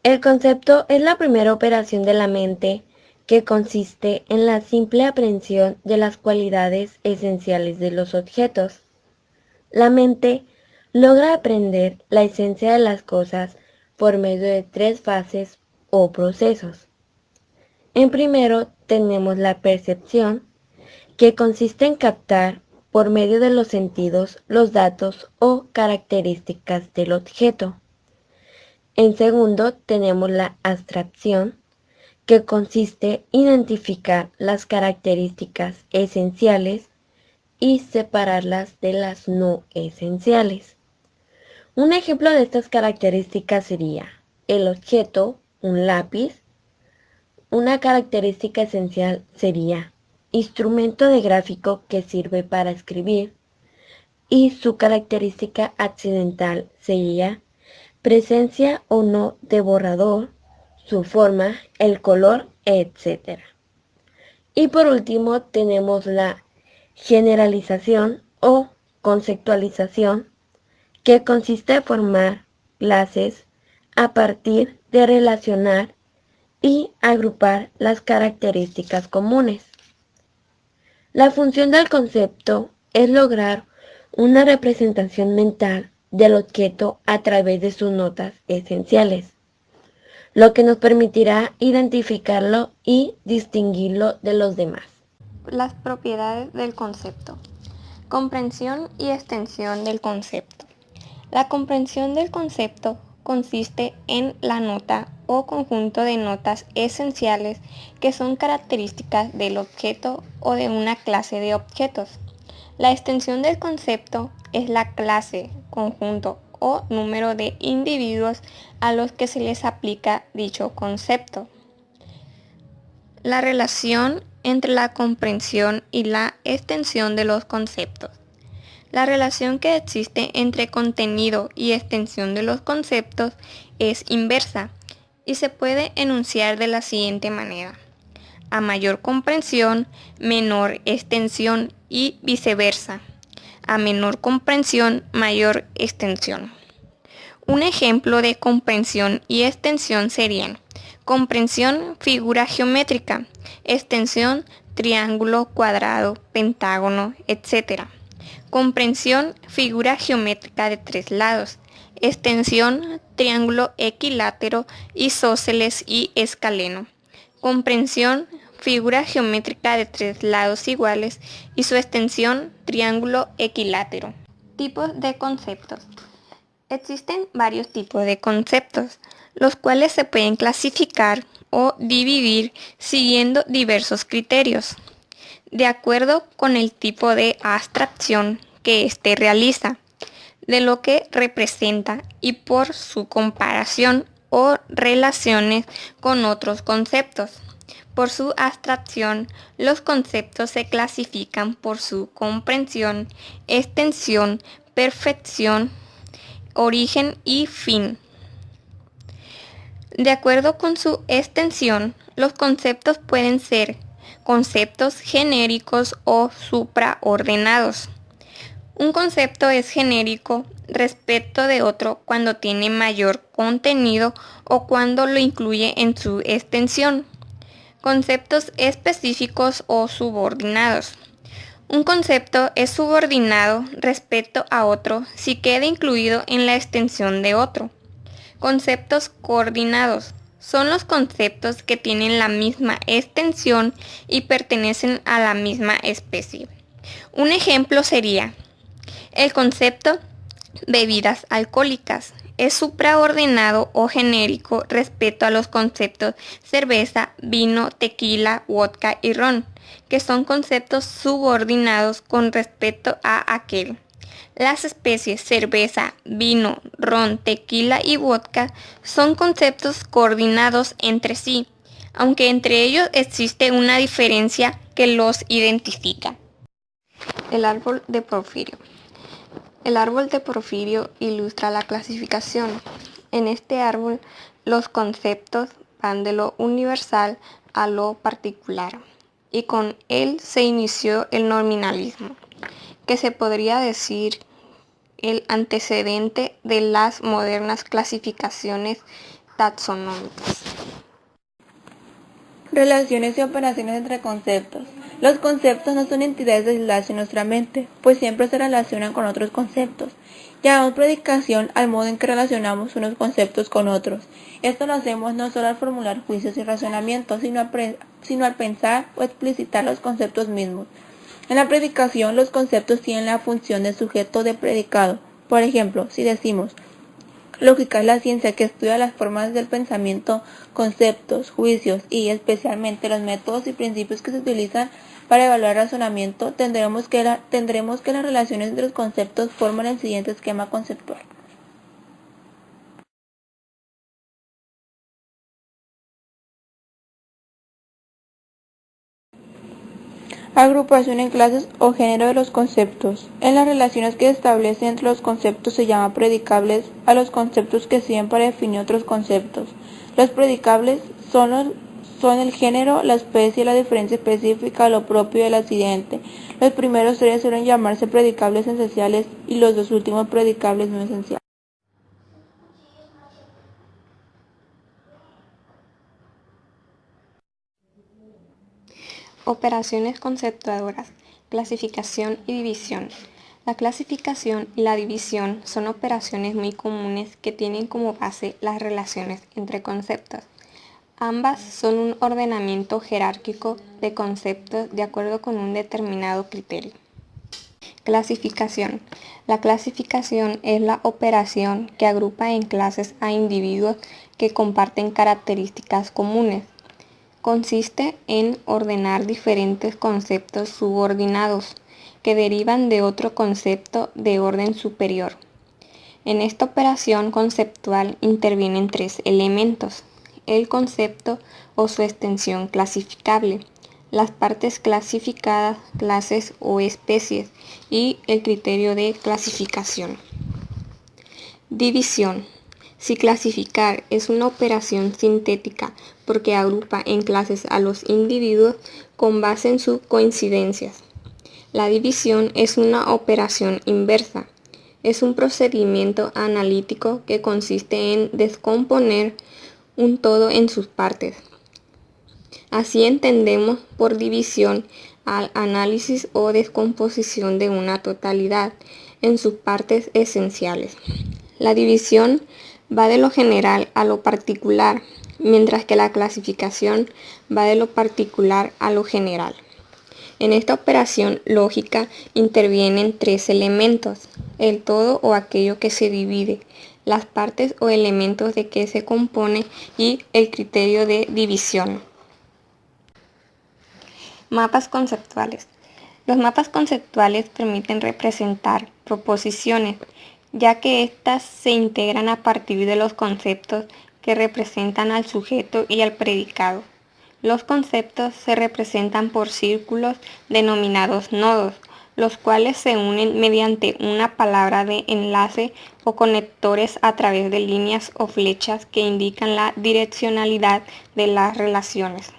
El concepto es la primera operación de la mente que consiste en la simple aprehensión de las cualidades esenciales de los objetos. La mente logra aprender la esencia de las cosas por medio de tres fases o procesos. En primero tenemos la percepción, que consiste en captar por medio de los sentidos los datos o características del objeto. En segundo tenemos la abstracción, que consiste en identificar las características esenciales y separarlas de las no esenciales. Un ejemplo de estas características sería el objeto, un lápiz. Una característica esencial sería instrumento de gráfico que sirve para escribir, y su característica accidental sería presencia o no de borrador, su forma, el color, etc. Y por último tenemos la generalización o conceptualización, que consiste en formar clases a partir de relacionar y agrupar las características comunes. La función del concepto es lograr una representación mental del objeto a través de sus notas esenciales, lo que nos permitirá identificarlo y distinguirlo de los demás. Las propiedades del concepto. Comprensión y extensión del concepto. La comprensión del concepto consiste en la nota o conjunto de notas esenciales que son características del objeto o de una clase de objetos. La extensión del concepto es la clase, conjunto o número de individuos a los que se les aplica dicho concepto. La relación entre la comprensión y la extensión de los conceptos. La relación que existe entre contenido y extensión de los conceptos es inversa y se puede enunciar de la siguiente manera: a mayor comprensión, menor extensión y viceversa. A menor comprensión, mayor extensión. Un ejemplo de comprensión y extensión serían: comprensión, figura geométrica; extensión, triángulo, cuadrado, pentágono, etc. Comprensión, figura geométrica de tres lados; extensión, triángulo equilátero, isósceles y escaleno. Comprensión, figura geométrica de tres lados iguales y su extensión, triángulo equilátero. Tipos de conceptos. Existen varios tipos de conceptos, los cuales se pueden clasificar o dividir siguiendo diversos criterios, de acuerdo con el tipo de abstracción que éste realiza, de lo que representa y por su comparación o relaciones con otros conceptos. Por su abstracción, los conceptos se clasifican por su comprensión, extensión, perfección, origen y fin. De acuerdo con su extensión, los conceptos pueden ser conceptos genéricos o supraordenados. Un concepto es genérico respecto de otro cuando tiene mayor contenido o cuando lo incluye en su extensión. Conceptos específicos o subordinados. Un concepto es subordinado respecto a otro si queda incluido en la extensión de otro. Conceptos coordinados son los conceptos que tienen la misma extensión y pertenecen a la misma especie. Un ejemplo sería: el concepto bebidas alcohólicas es supraordenado o genérico respecto a los conceptos cerveza, vino, tequila, vodka y ron, que son conceptos subordinados con respecto a aquel. Las especies cerveza, vino, ron, tequila y vodka son conceptos coordinados entre sí, aunque entre ellos existe una diferencia que los identifica. El árbol de Porfirio. El árbol de Porfirio ilustra la clasificación. En este árbol, los conceptos van de lo universal a lo particular, y con él se inició el nominalismo, que se podría decir el antecedente de las modernas clasificaciones taxonómicas. Relaciones y operaciones entre conceptos. Los conceptos no son entidades aisladas en nuestra mente, pues siempre se relacionan con otros conceptos. Llamamos predicación al modo en que relacionamos unos conceptos con otros. Esto lo hacemos no solo al formular juicios y razonamientos, sino al pensar o explicitar los conceptos mismos. En la predicación, los conceptos tienen la función de sujeto de predicado. Por ejemplo, si decimos: lógica es la ciencia que estudia las formas del pensamiento, conceptos, juicios y, especialmente, los métodos y principios que se utilizan para evaluar el razonamiento, tendremos que las relaciones entre los conceptos forman el siguiente esquema conceptual. Agrupación en clases o género de los conceptos. En las relaciones que se establecen entre los conceptos se llama predicables a los conceptos que sirven para definir otros conceptos. Los predicables son el género, la especie, la diferencia específica, lo propio del accidente. Los primeros tres suelen llamarse predicables esenciales y los dos últimos predicables no esenciales. Operaciones conceptuadoras, clasificación y división. La clasificación y la división son operaciones muy comunes que tienen como base las relaciones entre conceptos. Ambas son un ordenamiento jerárquico de conceptos de acuerdo con un determinado criterio. Clasificación. La clasificación es la operación que agrupa en clases a individuos que comparten características comunes. Consiste en ordenar diferentes conceptos subordinados que derivan de otro concepto de orden superior. En esta operación conceptual intervienen tres elementos: el concepto o su extensión clasificable, las partes clasificadas, clases o especies, y el criterio de clasificación. División. Si clasificar es una operación sintética porque agrupa en clases a los individuos con base en sus coincidencias. La división es una operación inversa. Es un procedimiento analítico que consiste en descomponer un todo en sus partes. Así entendemos por división al análisis o descomposición de una totalidad en sus partes esenciales. La división va de lo general a lo particular, mientras que la clasificación va de lo particular a lo general. En esta operación lógica intervienen tres elementos: el todo o aquello que se divide, las partes o elementos de que se compone y el criterio de división. Mapas conceptuales. Los mapas conceptuales permiten representar proposiciones, ya que éstas se integran a partir de los conceptos que representan al sujeto y al predicado. Los conceptos se representan por círculos denominados nodos, los cuales se unen mediante una palabra de enlace o conectores a través de líneas o flechas que indican la direccionalidad de las relaciones.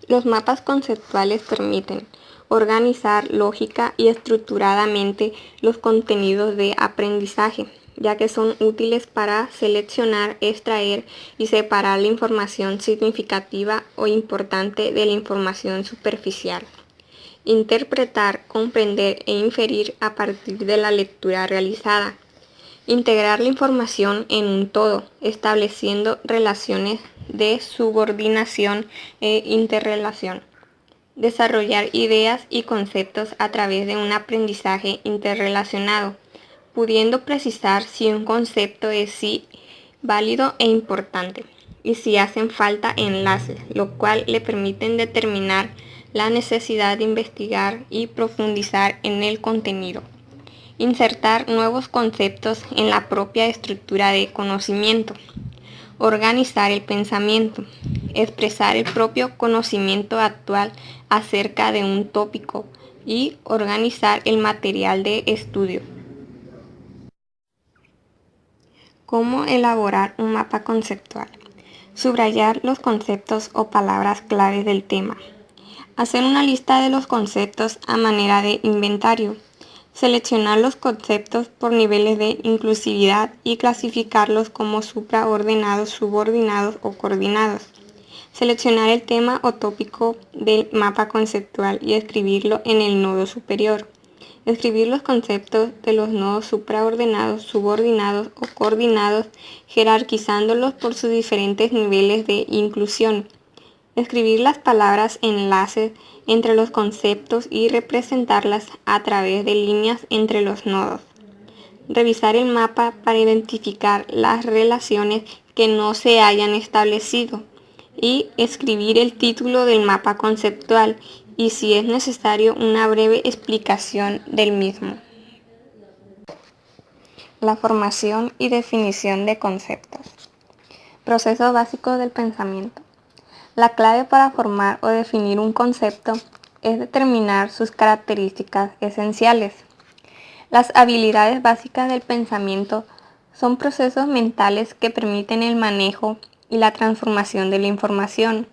Los mapas conceptuales permiten organizar lógica y estructuradamente los contenidos de aprendizaje, ya que son útiles para seleccionar, extraer y separar la información significativa o importante de la información superficial. Interpretar, comprender e inferir a partir de la lectura realizada. Integrar la información en un todo, estableciendo relaciones de subordinación e interrelación. Desarrollar ideas y conceptos a través de un aprendizaje interrelacionado, pudiendo precisar si un concepto es válido e importante, y si hacen falta enlaces, lo cual le permiten determinar la necesidad de investigar y profundizar en el contenido. Insertar nuevos conceptos en la propia estructura de conocimiento. Organizar el pensamiento. Expresar el propio conocimiento actual acerca de un tópico y organizar el material de estudio. ¿Cómo elaborar un mapa conceptual? Subrayar los conceptos o palabras claves del tema. Hacer una lista de los conceptos a manera de inventario. Seleccionar los conceptos por niveles de inclusividad y clasificarlos como supraordenados, subordinados o coordinados. Seleccionar el tema o tópico del mapa conceptual y escribirlo en el nodo superior. Escribir los conceptos de los nodos supraordenados, subordinados o coordinados, jerarquizándolos por sus diferentes niveles de inclusión. Escribir las palabras enlaces entre los conceptos y representarlas a través de líneas entre los nodos. Revisar el mapa para identificar las relaciones que no se hayan establecido y escribir el título del mapa conceptual y, si es necesario, una breve explicación del mismo. La formación y definición de conceptos. Proceso básico del pensamiento. La clave para formar o definir un concepto es determinar sus características esenciales. Las habilidades básicas del pensamiento son procesos mentales que permiten el manejo y la transformación de la información.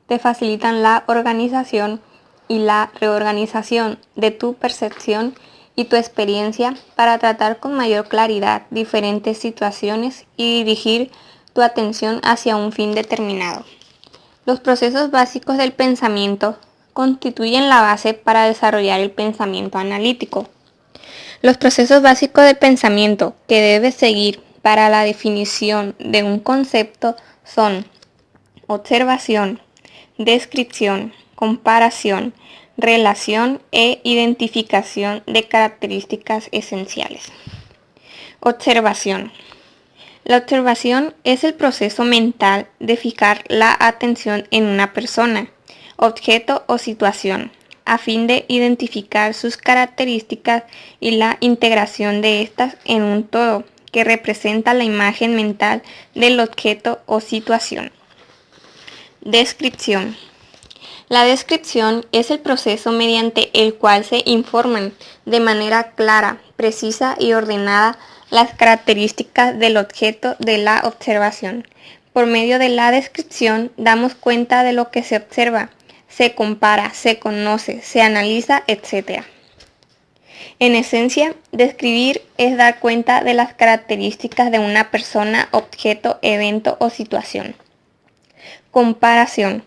Te facilitan la organización y la reorganización de tu percepción y tu experiencia para tratar con mayor claridad diferentes situaciones y dirigir tu atención hacia un fin determinado. Los procesos básicos del pensamiento constituyen la base para desarrollar el pensamiento analítico. Los procesos básicos del pensamiento que debes seguir para la definición de un concepto son observación, descripción, comparación, relación e identificación de características esenciales. Observación. La observación es el proceso mental de fijar la atención en una persona, objeto o situación, a fin de identificar sus características y la integración de estas en un todo que representa la imagen mental del objeto o situación. Descripción. La descripción es el proceso mediante el cual se informan de manera clara, precisa y ordenada las características del objeto de la observación. Por medio de la descripción damos cuenta de lo que se observa, se compara, se conoce, se analiza, etc. En esencia, describir es dar cuenta de las características de una persona, objeto, evento o situación. Comparación.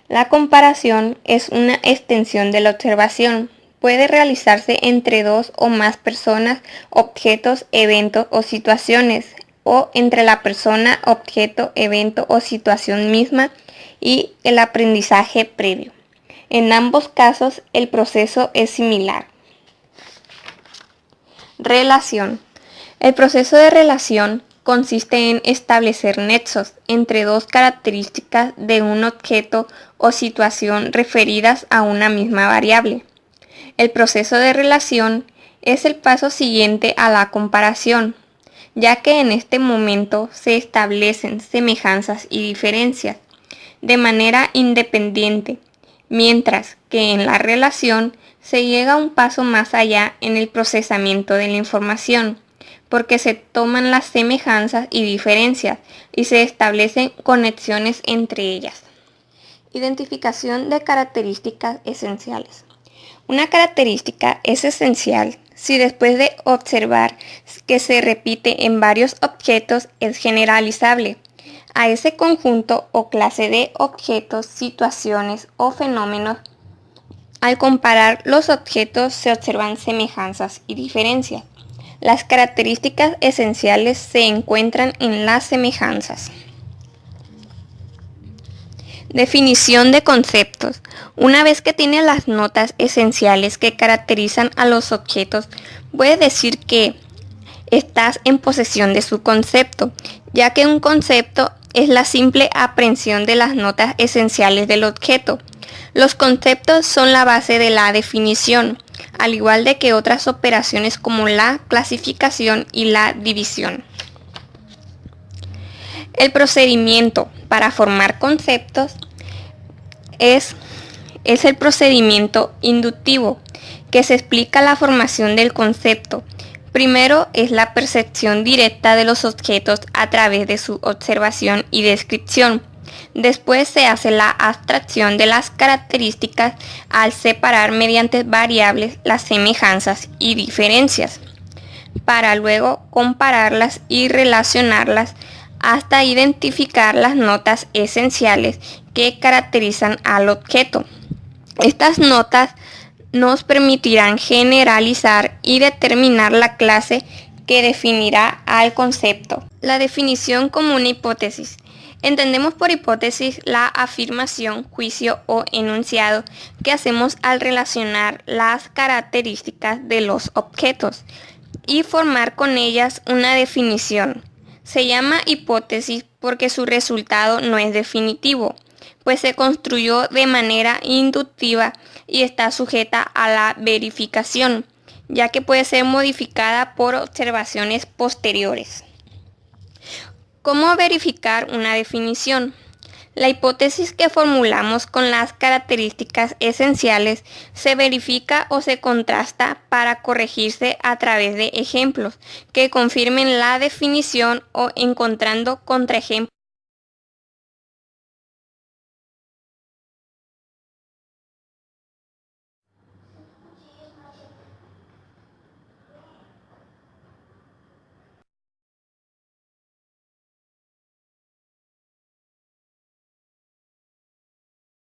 La comparación es una extensión de la observación. Puede realizarse entre dos o más personas, objetos, eventos o situaciones, o entre la persona, objeto, evento o situación misma y el aprendizaje previo. En ambos casos, el proceso es similar. Relación. El proceso de relación consiste en establecer nexos entre dos características de un objeto o situación referidas a una misma variable. El proceso de relación es el paso siguiente a la comparación, ya que en este momento se establecen semejanzas y diferencias de manera independiente, mientras que en la relación se llega un paso más allá en el procesamiento de la información, porque se toman las semejanzas y diferencias y se establecen conexiones entre ellas. Identificación de características esenciales. Una característica es esencial si después de observar que se repite en varios objetos es generalizable a ese conjunto o clase de objetos, situaciones o fenómenos. Al comparar los objetos se observan semejanzas y diferencias. Las características esenciales se encuentran en las semejanzas. Definición de conceptos. Una vez que tienes las notas esenciales que caracterizan a los objetos, puedes decir que estás en posesión de su concepto, ya que un concepto es la simple aprehensión de las notas esenciales del objeto. Los conceptos son la base de la definición, al igual de que otras operaciones como la clasificación y la división. El procedimiento para formar conceptos es el procedimiento inductivo, que se explica la formación del concepto. Primero es la percepción directa de los objetos a través de su observación y descripción. Después se hace la abstracción de las características al separar mediante variables las semejanzas y diferencias, para luego compararlas y relacionarlas hasta identificar las notas esenciales que caracterizan al objeto. Estas notas nos permitirán generalizar y determinar la clase que definirá al concepto. La definición como una hipótesis. Entendemos por hipótesis la afirmación, juicio o enunciado que hacemos al relacionar las características de los objetos y formar con ellas una definición. Se llama hipótesis porque su resultado no es definitivo, pues se construyó de manera inductiva y está sujeta a la verificación, ya que puede ser modificada por observaciones posteriores. ¿Cómo verificar una definición? La hipótesis que formulamos con las características esenciales se verifica o se contrasta para corregirse a través de ejemplos que confirmen la definición o encontrando contraejemplos